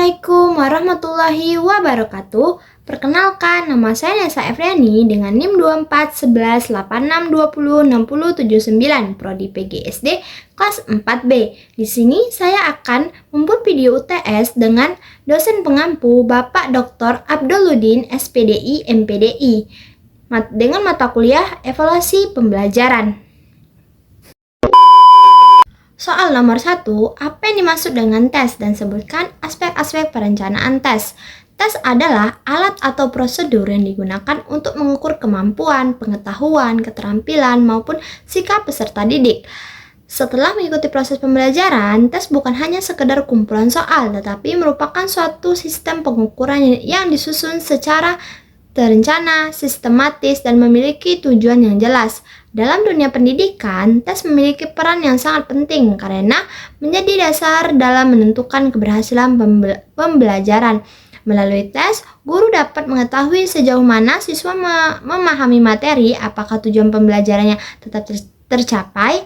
Assalamualaikum warahmatullahi wabarakatuh. Perkenalkan, nama saya Nesa Efriani dengan NIM 241186206079 Prodi PGSD kelas 4B. Di sini saya akan membuat video UTS dengan dosen pengampu Bapak Dr. Abduluddin SPDI MPDI dengan mata kuliah Evaluasi Pembelajaran. Soal nomor 1, apa yang dimaksud dengan tes dan sebutkan aspek-aspek perencanaan tes. Tes adalah alat atau prosedur yang digunakan untuk mengukur kemampuan, pengetahuan, keterampilan, maupun sikap peserta didik. Setelah mengikuti proses pembelajaran, tes bukan hanya sekedar kumpulan soal, tetapi merupakan suatu sistem pengukuran yang disusun secara terencana, sistematis, dan memiliki tujuan yang jelas. Dalam dunia pendidikan, tes memiliki peran yang sangat penting karena menjadi dasar dalam menentukan keberhasilan pembelajaran. Melalui tes, guru dapat mengetahui sejauh mana siswa memahami materi, apakah tujuan pembelajarannya tetap tercapai,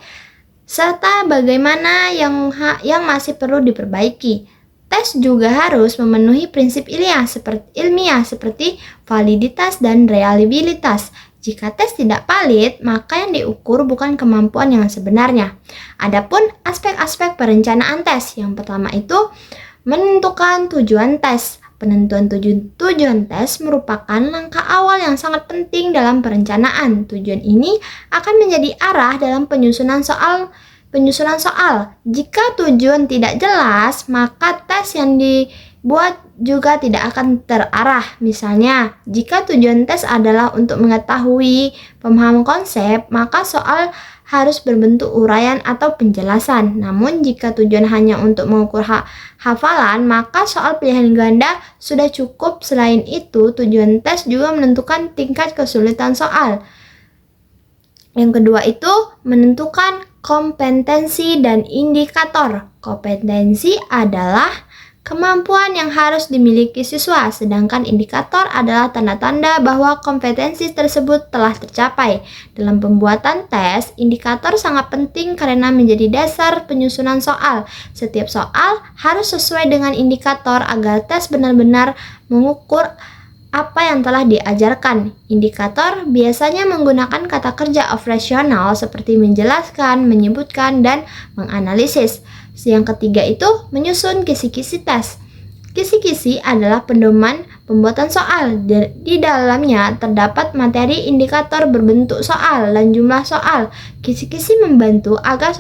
serta bagaimana yang masih perlu diperbaiki. Tes juga harus memenuhi prinsip ilmiah seperti validitas dan reliabilitas. Jika tes tidak valid, maka yang diukur bukan kemampuan yang sebenarnya. Adapun aspek-aspek perencanaan tes, yang pertama itu menentukan tujuan tes. Penentuan tujuan tes merupakan langkah awal yang sangat penting dalam perencanaan. Tujuan ini akan menjadi arah dalam penyusunan soal. Jika tujuan tidak jelas, maka tes yang dibuat juga tidak akan terarah. Misalnya, jika tujuan tes adalah untuk mengetahui pemahaman konsep, maka soal harus berbentuk uraian atau penjelasan. Namun, jika tujuan hanya untuk mengukur hafalan, maka soal pilihan ganda sudah cukup. Selain itu, tujuan tes juga menentukan tingkat kesulitan soal. Yang kedua itu menentukan kompetensi dan indikator. Kompetensi adalah kemampuan yang harus dimiliki siswa, sedangkan indikator adalah tanda-tanda bahwa kompetensi tersebut telah tercapai. Dalam pembuatan tes, indikator sangat penting karena menjadi dasar penyusunan soal. Setiap soal harus sesuai dengan indikator agar tes benar-benar mengukur apa yang telah diajarkan. Indikator biasanya menggunakan kata kerja operasional seperti menjelaskan, menyebutkan, dan menganalisis. Yang ketiga itu menyusun kisi-kisi tes. Kisi-kisi adalah pedoman pembuatan soal. Di dalamnya terdapat materi indikator berbentuk soal dan jumlah soal. Kisi-kisi membantu agar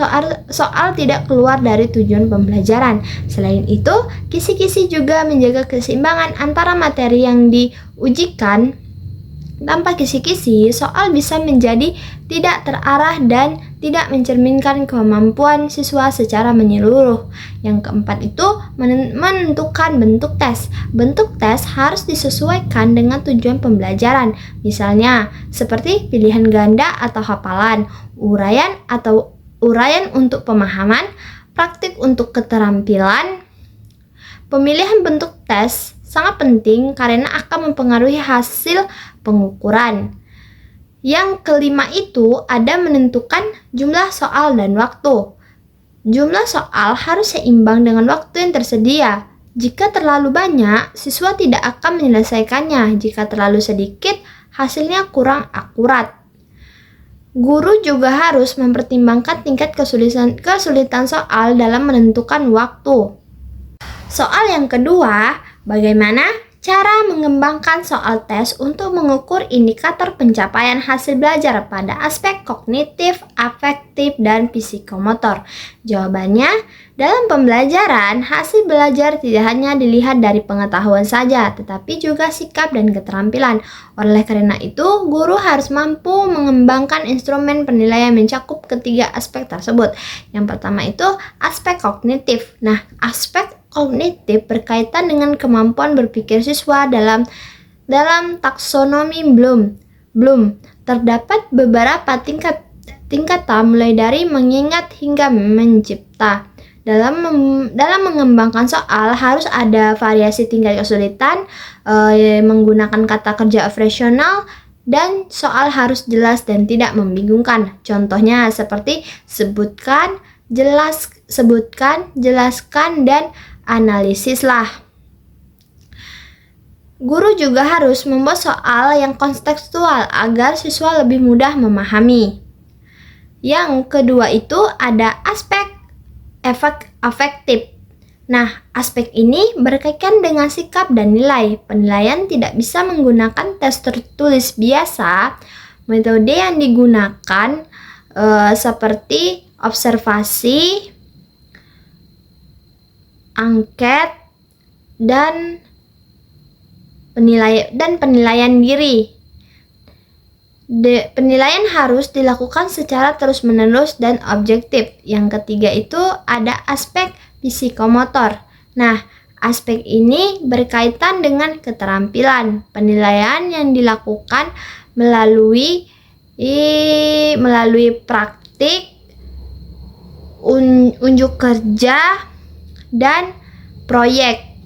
soal tidak keluar dari tujuan pembelajaran. Selain itu, kisi-kisi juga menjaga keseimbangan antara materi yang diujikan. Tanpa kisi-kisi, soal bisa menjadi tidak terarah dan tidak mencerminkan kemampuan siswa secara menyeluruh. Yang keempat itu menentukan bentuk tes. Bentuk tes harus disesuaikan dengan tujuan pembelajaran. Misalnya, seperti pilihan ganda atau hafalan, uraian untuk pemahaman, praktik untuk keterampilan. Pemilihan bentuk tes sangat penting karena akan mempengaruhi hasil pengukuran. Yang kelima itu ada menentukan jumlah soal dan waktu. Jumlah soal harus seimbang dengan waktu yang tersedia. Jika terlalu banyak, siswa tidak akan menyelesaikannya. Jika terlalu sedikit, hasilnya kurang akurat. Guru juga harus mempertimbangkan tingkat kesulitan soal dalam menentukan waktu. Soal yang kedua, bagaimana cara mengembangkan soal tes untuk mengukur indikator pencapaian hasil belajar pada aspek kognitif, afektif, dan psikomotor? Jawabannya, dalam pembelajaran, hasil belajar tidak hanya dilihat dari pengetahuan saja, tetapi juga sikap dan keterampilan. Oleh karena itu, guru harus mampu mengembangkan instrumen penilaian mencakup ketiga aspek tersebut. Yang pertama itu aspek kognitif. Nah, aspek kognitif berkaitan dengan kemampuan berpikir siswa dalam taksonomi Bloom. Terdapat beberapa tingkatan mulai dari mengingat hingga mencipta. Dalam mengembangkan soal harus ada variasi tingkat kesulitan, menggunakan kata kerja operasional, dan soal harus jelas dan tidak membingungkan. Contohnya seperti sebutkan, jelaskan, dan analisis lah. Guru juga harus membuat soal yang kontekstual agar siswa lebih mudah memahami. Yang kedua itu ada aspek afektif. Nah, aspek ini berkaitan dengan sikap dan nilai. Penilaian tidak bisa menggunakan tes tertulis biasa. Metode yang digunakan seperti observasi, angket, dan penilaian diri. Penilaian harus dilakukan secara terus-menerus dan objektif. Yang ketiga itu ada aspek psikomotor. Nah, aspek ini berkaitan dengan keterampilan. Penilaian yang dilakukan melalui praktik, unjuk kerja, dan proyek.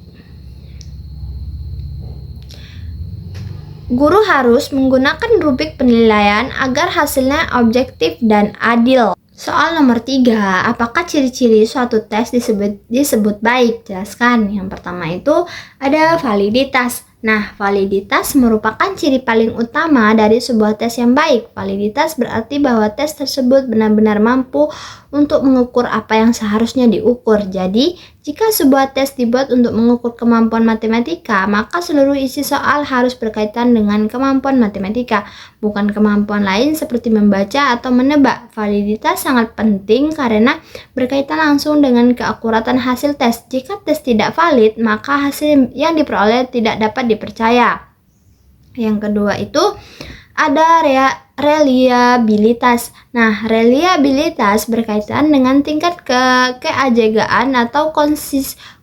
Guru harus menggunakan rubrik penilaian agar hasilnya objektif dan adil. Soal nomor 3, apakah ciri-ciri suatu tes disebut baik? Jelaskan. Yang pertama itu ada validitas. Nah, validitas merupakan ciri paling utama dari sebuah tes yang baik. Validitas berarti bahwa tes tersebut benar-benar mampu untuk mengukur apa yang seharusnya diukur. Jadi, jika sebuah tes dibuat untuk mengukur kemampuan matematika, maka seluruh isi soal harus berkaitan dengan kemampuan matematika, bukan kemampuan lain seperti membaca atau menebak. Validitas sangat penting karena berkaitan langsung dengan keakuratan hasil tes. Jika tes tidak valid, maka hasil yang diperoleh tidak dapat dipercaya. Yang kedua itu ada reliabilitas. Nah, reliabilitas berkaitan dengan tingkat keajagaan atau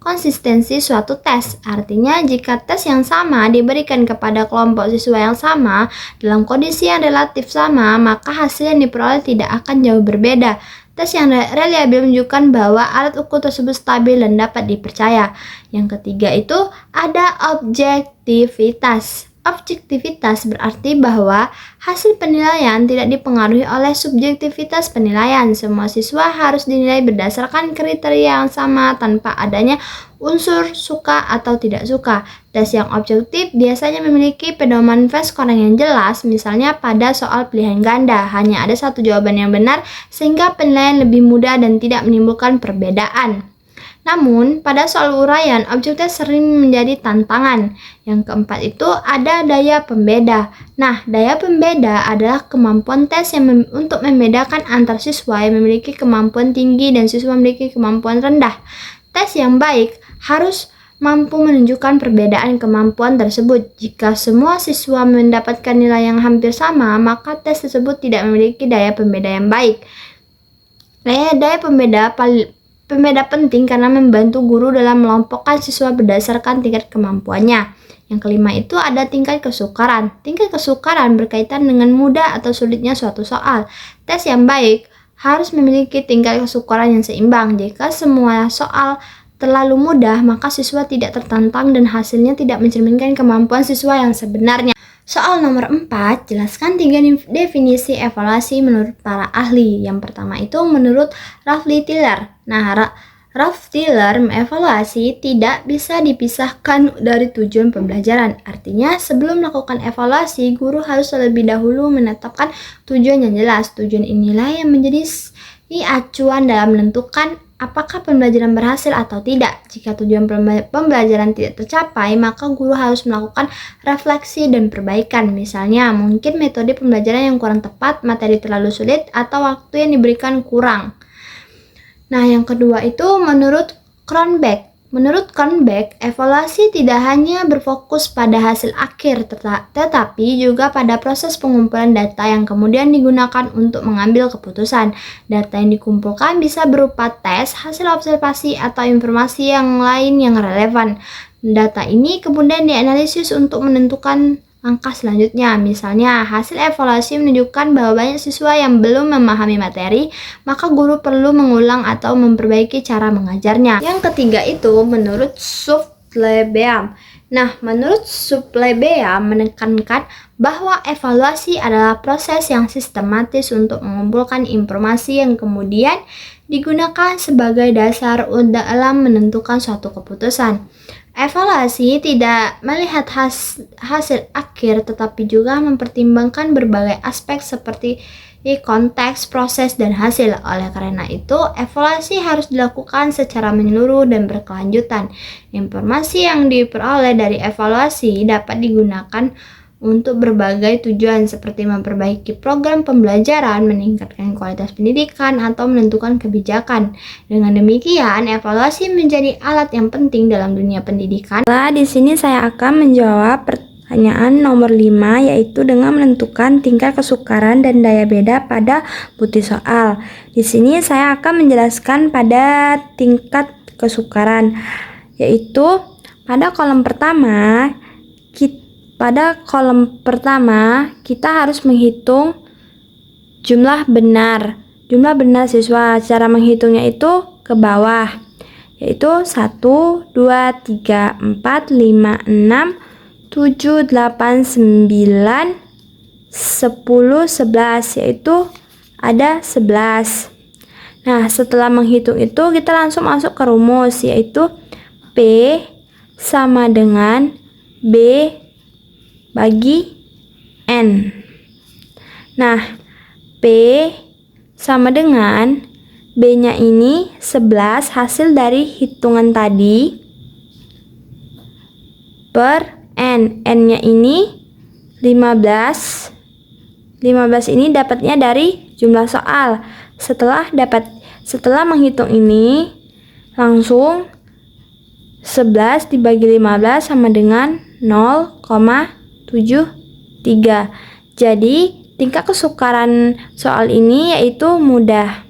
konsistensi suatu tes. Artinya, jika tes yang sama diberikan kepada kelompok siswa yang sama dalam kondisi yang relatif sama, maka hasil yang diperoleh tidak akan jauh berbeda. Tes yang reliabel menunjukkan bahwa alat ukur tersebut stabil dan dapat dipercaya. Yang ketiga itu ada objektivitas. Objektivitas berarti bahwa hasil penilaian tidak dipengaruhi oleh subjektivitas penilaian. Semua siswa harus dinilai berdasarkan kriteria yang sama tanpa adanya unsur suka atau tidak suka. Tes yang objektif biasanya memiliki pedoman V-scoring yang jelas, misalnya pada soal pilihan ganda, hanya ada satu jawaban yang benar sehingga penilaian lebih mudah dan tidak menimbulkan perbedaan. Namun, pada soal uraian, objektif sering menjadi tantangan. Yang keempat itu ada daya pembeda. Nah, daya pembeda adalah kemampuan tes yang untuk membedakan antar siswa yang memiliki kemampuan tinggi dan siswa memiliki kemampuan rendah. Tes yang baik harus mampu menunjukkan perbedaan kemampuan tersebut. Jika semua siswa mendapatkan nilai yang hampir sama, maka tes tersebut tidak memiliki daya pembeda yang baik. Daya pembeda penting karena membantu guru dalam melompokkan siswa berdasarkan tingkat kemampuannya. Yang kelima itu ada tingkat kesukaran. Tingkat kesukaran berkaitan dengan mudah atau sulitnya suatu soal. Tes yang baik harus memiliki tingkat kesukaran yang seimbang. Jika semua soal terlalu mudah, maka siswa tidak tertantang dan hasilnya tidak mencerminkan kemampuan siswa yang sebenarnya. Soal nomor 4, jelaskan 3 definisi evaluasi menurut para ahli. Yang pertama itu menurut Ralph Tiller. Nah, Ralph Tiller mengevaluasi tidak bisa dipisahkan dari tujuan pembelajaran. Artinya, sebelum melakukan evaluasi, guru harus terlebih dahulu menetapkan tujuan yang jelas. Tujuan inilah yang menjadi acuan dalam menentukan apakah pembelajaran berhasil atau tidak. Jika tujuan pembelajaran tidak tercapai, maka guru harus melakukan refleksi dan perbaikan. Misalnya, mungkin metode pembelajaran yang kurang tepat, materi terlalu sulit, atau waktu yang diberikan kurang. Nah, yang kedua itu menurut Cronbach. Menurut Cronbach, evaluasi tidak hanya berfokus pada hasil akhir, tetapi juga pada proses pengumpulan data yang kemudian digunakan untuk mengambil keputusan. Data yang dikumpulkan bisa berupa tes, hasil observasi, atau informasi yang lain yang relevan. Data ini kemudian dianalisis untuk menentukan langkah selanjutnya. Misalnya, hasil evaluasi menunjukkan bahwa banyak siswa yang belum memahami materi, maka guru perlu mengulang atau memperbaiki cara mengajarnya. Yang ketiga itu menurut Supplebeam. Nah, menurut Supplebeam menekankan bahwa evaluasi adalah proses yang sistematis untuk mengumpulkan informasi yang kemudian digunakan sebagai dasar dalam menentukan suatu keputusan. Evaluasi tidak melihat hasil akhir, tetapi juga mempertimbangkan berbagai aspek seperti konteks, proses, dan hasil. Oleh karena itu, evaluasi harus dilakukan secara menyeluruh dan berkelanjutan. Informasi yang diperoleh dari evaluasi dapat digunakan untuk berbagai tujuan seperti memperbaiki program pembelajaran, meningkatkan kualitas pendidikan, atau menentukan kebijakan. Dengan demikian, evaluasi menjadi alat yang penting dalam dunia pendidikan. Di sini saya akan menjawab pertanyaan nomor 5, yaitu dengan menentukan tingkat kesukaran dan daya beda pada bukti soal. Di sini saya akan menjelaskan pada tingkat kesukaran, yaitu pada kolom pertama kita harus menghitung jumlah benar siswa. Cara menghitungnya itu ke bawah, yaitu 1, 2, 3, 4, 5, 6, 7, 8, 9, 10, 11, yaitu ada 11. Nah, setelah menghitung itu kita langsung masuk ke rumus, yaitu P sama dengan B bagi N. Nah, P sama dengan B-nya ini 11 hasil dari hitungan tadi per N. N-nya ini 15. 15 ini dapatnya dari jumlah soal. Setelah menghitung ini, langsung 11 dibagi 15 sama dengan 0,73. Jadi, tingkat kesukaran soal ini yaitu mudah.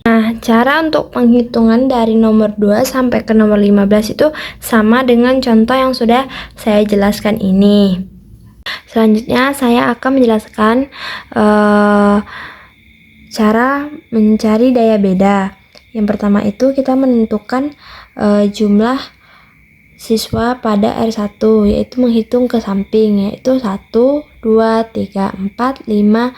Nah, cara untuk penghitungan dari nomor 2 sampai ke nomor 15 itu sama dengan contoh yang sudah saya jelaskan ini. Selanjutnya saya akan menjelaskan cara mencari daya beda. Yang pertama itu kita menentukan jumlah siswa pada R1, yaitu menghitung ke samping, yaitu 1, 2, 3, 4, 5,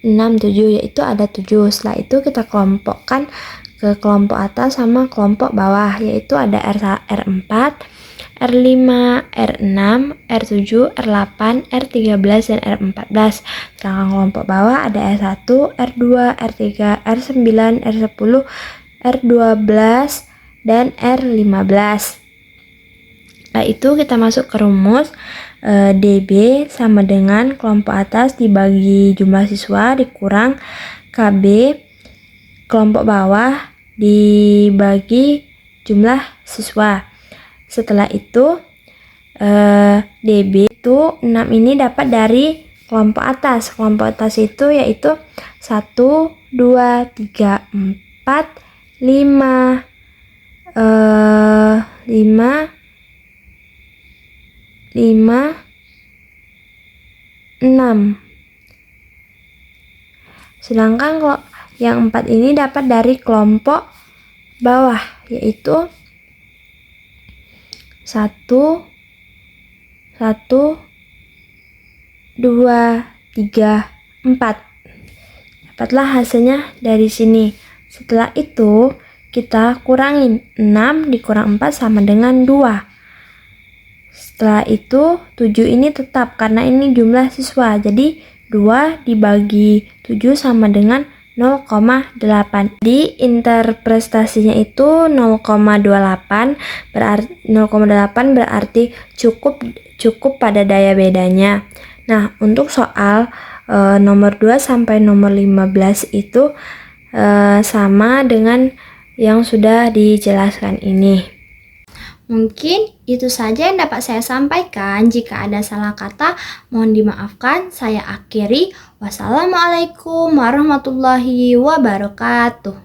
6, 7, yaitu ada 7. Setelah itu kita kelompokkan ke kelompok atas sama kelompok bawah, yaitu ada R4, R5, R6, R7, R8, R13, dan R14. Sedangkan kelompok bawah ada R1, R2, R3, R9, R10, R12, dan R15. Nah, itu kita masuk ke rumus DB sama dengan kelompok atas dibagi jumlah siswa dikurang KB kelompok bawah dibagi jumlah siswa. Setelah itu DB itu 6 ini dapat dari kelompok atas. Kelompok atas itu yaitu 1, 2, 3, 4, 5, 6. Sedangkan kalau yang 4 ini dapat dari kelompok bawah, yaitu 1, 2, 3, 4. Dapatlah hasilnya dari sini. Setelah itu kita kurangin 6 dikurang 4 sama dengan 2. Setelah itu 7 ini tetap karena ini jumlah siswa. Jadi 2 dibagi 7 sama dengan 0,8. Di interpretasinya itu 0,28 berarti cukup pada daya bedanya. Nah, untuk soal nomor 2 sampai nomor 15 itu sama dengan yang sudah dijelaskan ini. Mungkin itu saja yang dapat saya sampaikan. Jika ada salah kata, mohon dimaafkan. Saya akhiri. Wassalamualaikum warahmatullahi wabarakatuh.